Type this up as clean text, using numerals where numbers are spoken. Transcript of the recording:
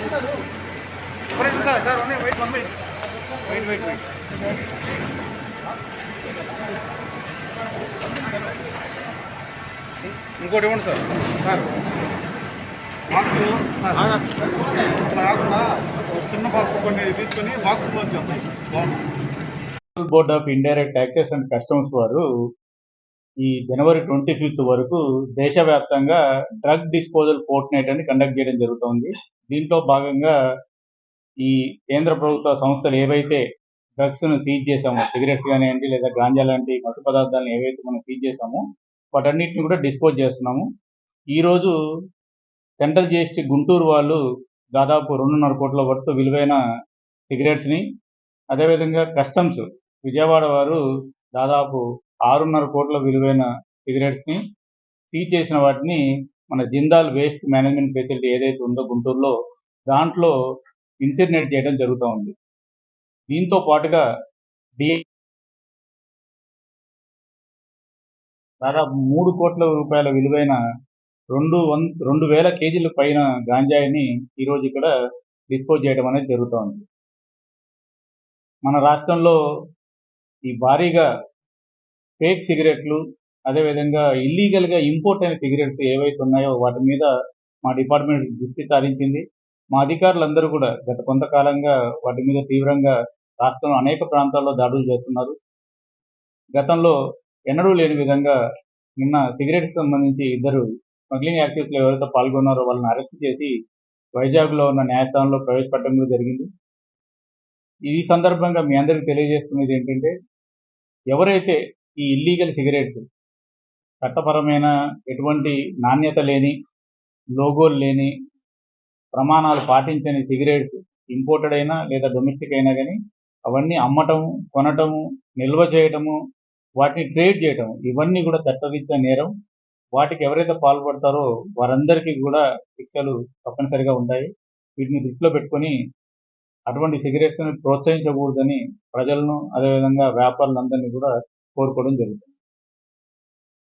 Sir sir wait 1 minute wait ఇంకోటి ఇవ్వండి sir sir box కాకుండా చిన్న బాక్స్ కొన్ని తీసుకొని బాక్స్లో board of indirect taxes and customs వారు ఈ జనవరి 25th వరకు దేశవ్యాప్తంగా డ్రగ్ డిస్పోజల్ ఫోర్ట్ నైట్ అని కండక్ట్ చేయడం జరుగుతుంది. దీంట్లో భాగంగా ఈ కేంద్ర ప్రభుత్వ సంస్థలు ఏవైతే డ్రగ్స్ను సీజ్ చేశామో, సిగరెట్స్ కానివ్వండి లేదా గాంజా లాంటి మత్తు పదార్థాలను ఏవైతే మనం సీజ్ చేశామో వాటన్నిటిని కూడా డిస్పోజ్ చేస్తున్నాము. ఈరోజు సెంట్రల్ జిఎస్టీ గుంటూరు వాళ్ళు దాదాపు 2.5 కోట్ల వర్త్ విలువైన సిగరెట్స్ని, అదేవిధంగా కస్టమ్స్ విజయవాడ వారు దాదాపు 6.5 కోట్ల విలువైన సిగరెట్స్ని సీజ్ చేసిన వాటిని మన జిందాల్ వేస్ట్ మేనేజ్మెంట్ ఫెసిలిటీ ఏదైతే ఉందో గుంటూరులో దాంట్లో ఇన్సినరేట్ చేయడం జరుగుతూ ఉంది. దీంతో పాటుగా దాదాపు 3 కోట్ల రూపాయల విలువైన 2,000 కేజీల పైన గాంజాయిని ఈరోజు ఇక్కడ డిస్పోజ్ చేయడం అనేది జరుగుతోంది. మన రాష్ట్రంలో ఈ భారీగా ఫేక్ సిగరెట్లు, అదేవిధంగా ఇల్లీగల్గా ఇంపోర్ట్ అయిన సిగరెట్స్ ఏవైతే ఉన్నాయో వాటి మీద మా డిపార్ట్మెంట్ దృష్టి సారించింది. మా అధికారులందరూ కూడా గత కొంతకాలంగా వాటి మీద తీవ్రంగా రాష్ట్రంలో అనేక ప్రాంతాల్లో దాడులు చేస్తున్నారు. గతంలో ఎన్నడూ లేని విధంగా నిన్న సిగరెట్స్ సంబంధించి 2 స్మగ్లింగ్ యాక్టివిటీస్లో ఎవరైతే పాల్గొన్నారో వాళ్ళని అరెస్ట్ చేసి వైజాగ్లో ఉన్న న్యాయస్థానంలో ప్రవేశపెట్టడం కూడా జరిగింది. ఈ సందర్భంగా మీ అందరికీ తెలియజేస్తున్నది ఏంటంటే, ఎవరైతే ఈ ఇల్లీగల్ సిగరెట్స్ చట్టపరమైన ఎటువంటి నాణ్యత లేని, లోగోలు లేని, ప్రమాణాలు పాటించని సిగరెట్స్ ఇంపోర్టెడ్ అయినా లేదా డొమెస్టిక్ అయినా కానీ అవన్నీ అమ్మటం, కొనటము, నిల్వ చేయటము, వాటిని ట్రేడ్ చేయటం ఇవన్నీ కూడా చట్టరీత్యా నేరం. వాటికి ఎవరైతే పాల్పడతారో వారందరికీ కూడా శిక్షలు తప్పనిసరిగా ఉంటాయి. వీటిని దృష్టిలో పెట్టుకొని అటువంటి సిగరెట్స్ని ప్రోత్సహించకూడదని ప్రజలను, అదేవిధంగా వ్యాపారులందరినీ కూడా కోరుకోవడం జరుగుతుంది.